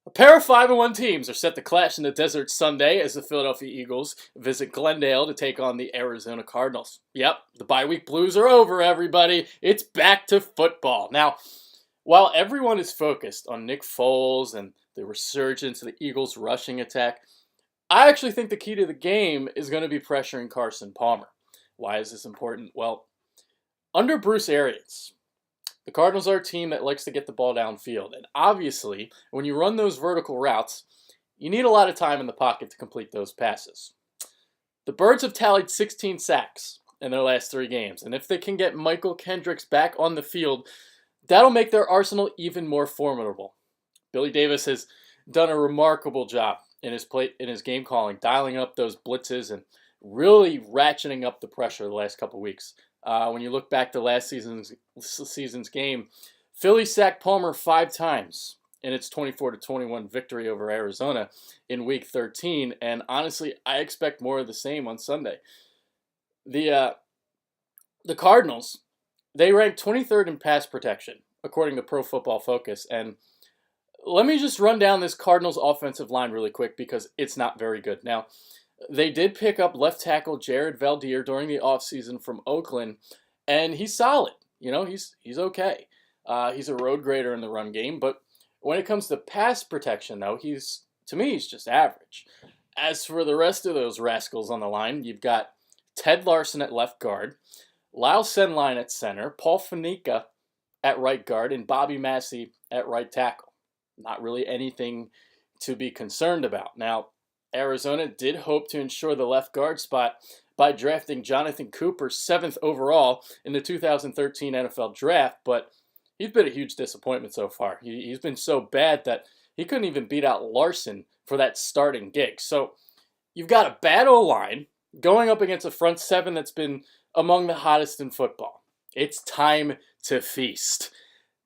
A pair of 5-1 teams are set to clash in the desert Sunday as the Philadelphia Eagles visit Glendale to take on the Arizona Cardinals. Yep, the bye week blues are over, everybody. It's back to football. Now, while everyone is focused on Nick Foles and the resurgence of the Eagles' rushing attack, I actually think the key to the game is going to be pressuring Carson Palmer. Why is this important? Well, under Bruce Arians, the Cardinals are a team that likes to get the ball downfield. And obviously, when you run those vertical routes, you need a lot of time in the pocket to complete those passes. The Birds have tallied 16 sacks in their last 3 games. And if they can get Michael Kendricks back on the field, that'll make their arsenal even more formidable. Billy Davis has done a remarkable job in his game calling, dialing up those blitzes and really ratcheting up the pressure the last couple weeks. When you look back to last season's game, Philly sacked Palmer 5 times in its 24-21 victory over Arizona in Week 13, and honestly, I expect more of the same on Sunday. The Cardinals, they rank 23rd in pass protection, according to Pro Football Focus, and let me just run down this Cardinals offensive line really quick because it's not very good. Now, they did pick up left tackle Jared Valdir during the offseason from Oakland, and he's solid. You know, he's okay. He's a road grader in the run game, but when it comes to pass protection, though, to me, he's just average. As for the rest of those rascals on the line, you've got Ted Larson at left guard, Lyle Senline at center, Paul Faneca at right guard, and Bobby Massey at right tackle. Not really anything to be concerned about. Now, Arizona did hope to ensure the left guard spot by drafting Jonathan Cooper 7th overall in the 2013 NFL Draft, but he's been a huge disappointment so far. He's been so bad that he couldn't even beat out Larson for that starting gig. So you've got a bad O-line going up against a front 7 that's been among the hottest in football. It's time to feast.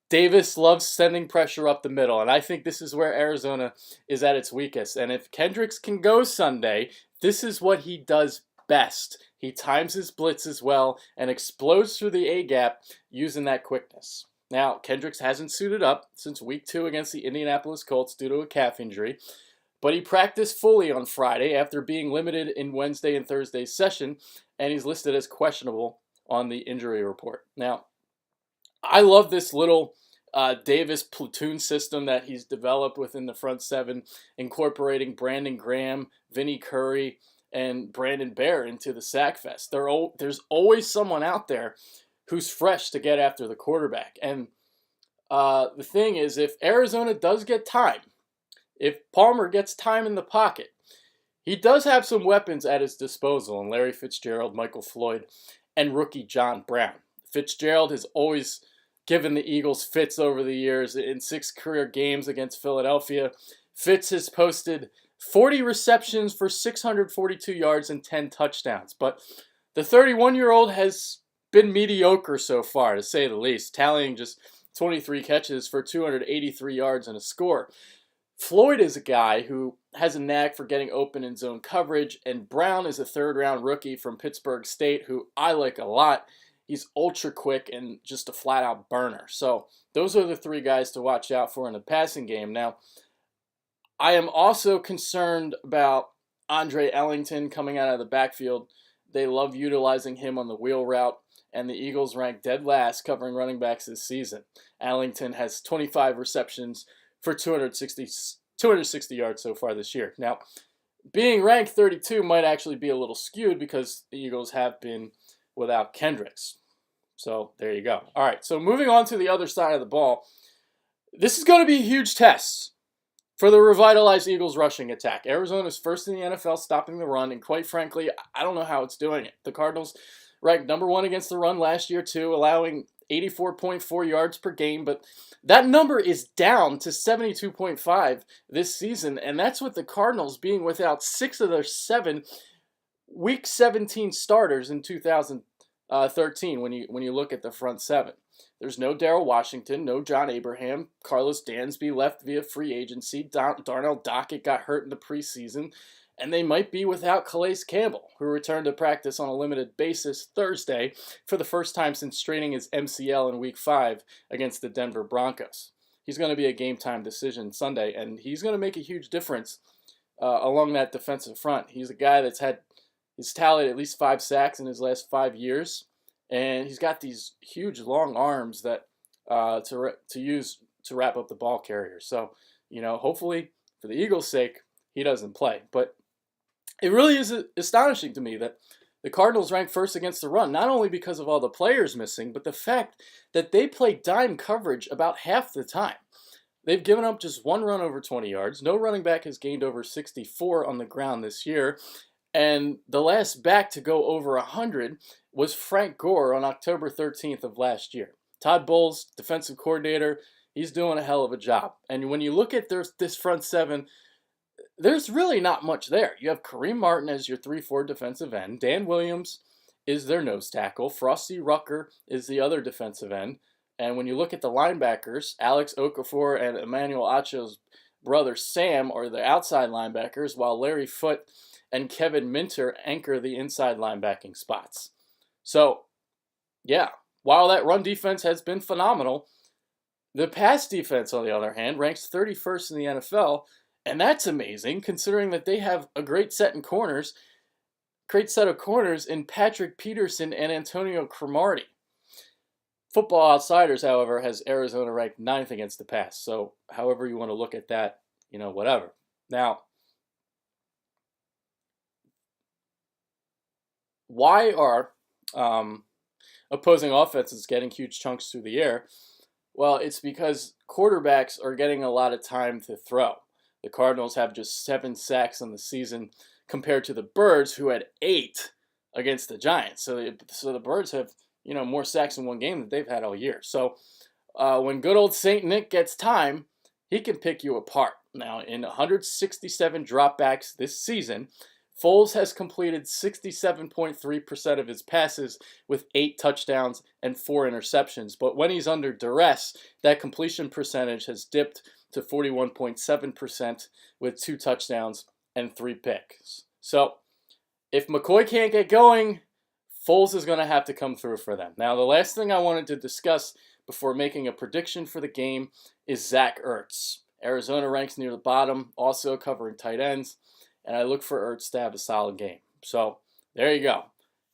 Davis loves sending pressure up the middle, and I think this is where Arizona is at its weakest. And if Kendricks can go Sunday, this is what he does best. He times his blitzes well and explodes through the A-gap using that quickness. Now, Kendricks hasn't suited up since Week 2 against the Indianapolis Colts due to a calf injury, but he practiced fully on Friday after being limited in Wednesday and Thursday's session, and he's listed as questionable on the injury report. Now, I love this little Davis platoon system that he's developed within the front 7, incorporating Brandon Graham, Vinnie Curry, and Brandon Bear into the sack fest. There's always someone out there who's fresh to get after the quarterback. And the thing is, if Arizona does get time, if Palmer gets time in the pocket, he does have some weapons at his disposal in Larry Fitzgerald, Michael Floyd, and rookie John Brown. Fitzgerald has always given the Eagles fits over the years. In 6 career games against Philadelphia, Fitz has posted 40 receptions for 642 yards and 10 touchdowns. But the 31-year-old has been mediocre so far, to say the least, tallying just 23 catches for 283 yards and a score. Floyd is a guy who has a knack for getting open in zone coverage, and Brown is a 3rd-round rookie from Pittsburgh State who I like a lot. He's ultra quick and just a flat-out burner. So those are the 3 guys to watch out for in the passing game. Now, I am also concerned about Andre Ellington coming out of the backfield. They love utilizing him on the wheel route, and the Eagles rank dead last covering running backs this season. Ellington has 25 receptions for 260 yards so far this year. Now, being ranked 32 might actually be a little skewed because the Eagles have been without Kendricks. So there you go. All right, so moving on to the other side of the ball. This is going to be a huge test for the revitalized Eagles rushing attack. Arizona's first in the NFL stopping the run, and quite frankly, I don't know how it's doing it. The Cardinals ranked number 1 against the run last year too, allowing 84.4 yards per game, but that number is down to 72.5 this season, and that's with the Cardinals being without 6 of their 7 Week 17 starters in 2013 when you look at the front 7. There's no Darrell Washington, no John Abraham, Carlos Dansby left via free agency, Darnell Dockett got hurt in the preseason, and they might be without Calais Campbell, who returned to practice on a limited basis Thursday for the first time since straining his MCL in Week 5 against the Denver Broncos. he's going to be a game time decision Sunday, and he's going to make a huge difference along that defensive front. He's a guy he's tallied at least 5 sacks in his last 5 years, and he's got these huge long arms that to use to wrap up the ball carrier. So, hopefully for the Eagles' sake, he doesn't play. But it really is astonishing to me that the Cardinals rank first against the run, not only because of all the players missing, but the fact that they play dime coverage about half the time. They've given up just 1 run over 20 yards. No running back has gained over 64 on the ground this year. And the last back to go over 100 was Frank Gore on October 13th of last year. Todd Bowles, defensive coordinator, he's doing a hell of a job. And when you look at this front seven, there's really not much there. You have Kareem Martin as your 3-4 defensive end. Dan Williams is their nose tackle. Frosty Rucker is the other defensive end. And when you look at the linebackers, Alex Okafor and Emmanuel Acho's brother Sam are the outside linebackers, while Larry Foote and Kevin Minter anchor the inside linebacking spots. So, yeah, while that run defense has been phenomenal, the pass defense, on the other hand, ranks 31st in the NFL, and that's amazing considering that they have a great set of corners in Patrick Peterson and Antonio Cromartie. Football Outsiders, however, has Arizona ranked 9th against the pass. So, however you want to look at that, whatever. Now, why are opposing offenses getting huge chunks through the air? Well, it's because quarterbacks are getting a lot of time to throw. The Cardinals have just 7 sacks on the season compared to the Birds, who had 8 against the Giants. So the Birds have more sacks in one game than they've had all year. So when good old St. Nick gets time, he can pick you apart. Now, in 167 dropbacks this season, Foles has completed 67.3% of his passes with 8 touchdowns and 4 interceptions. But when he's under duress, that completion percentage has dipped to 41.7% with 2 touchdowns and 3 picks. So if McCoy can't get going, Foles is going to have to come through for them. Now, the last thing I wanted to discuss before making a prediction for the game is Zach Ertz. Arizona ranks near the bottom, also covering tight ends, and I look for Ertz to have a solid game. So there you go.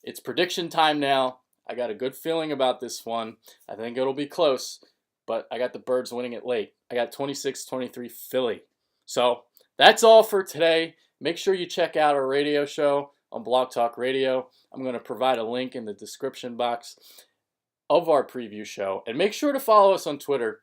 It's prediction time now. I got a good feeling about this one. I think it'll be close, but I got the Birds winning it late. I got 26-23 Philly. So that's all for today. Make sure you check out our radio show on Blog Talk Radio. I'm going to provide a link in the description box of our preview show. And make sure to follow us on Twitter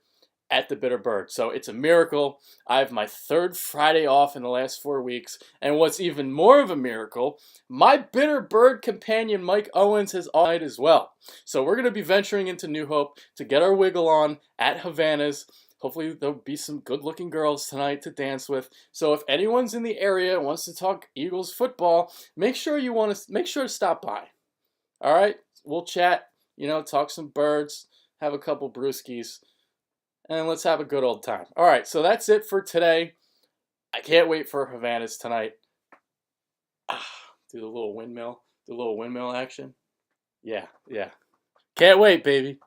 at The Bitter Bird. So it's a miracle. I have my 3rd Friday off in the last 4 weeks. And what's even more of a miracle, my Bitter Bird companion Mike Owens has all night as well. So we're going to be venturing into New Hope to get our wiggle on at Havana's. Hopefully there'll be some good-looking girls tonight to dance with. So if anyone's in the area and wants to talk Eagles football, make sure to stop by. All right, we'll chat. Talk some birds, have a couple brewskis, and let's have a good old time. All right, so that's it for today. I can't wait for Havana's tonight. Do the little windmill action. Yeah. Can't wait, baby.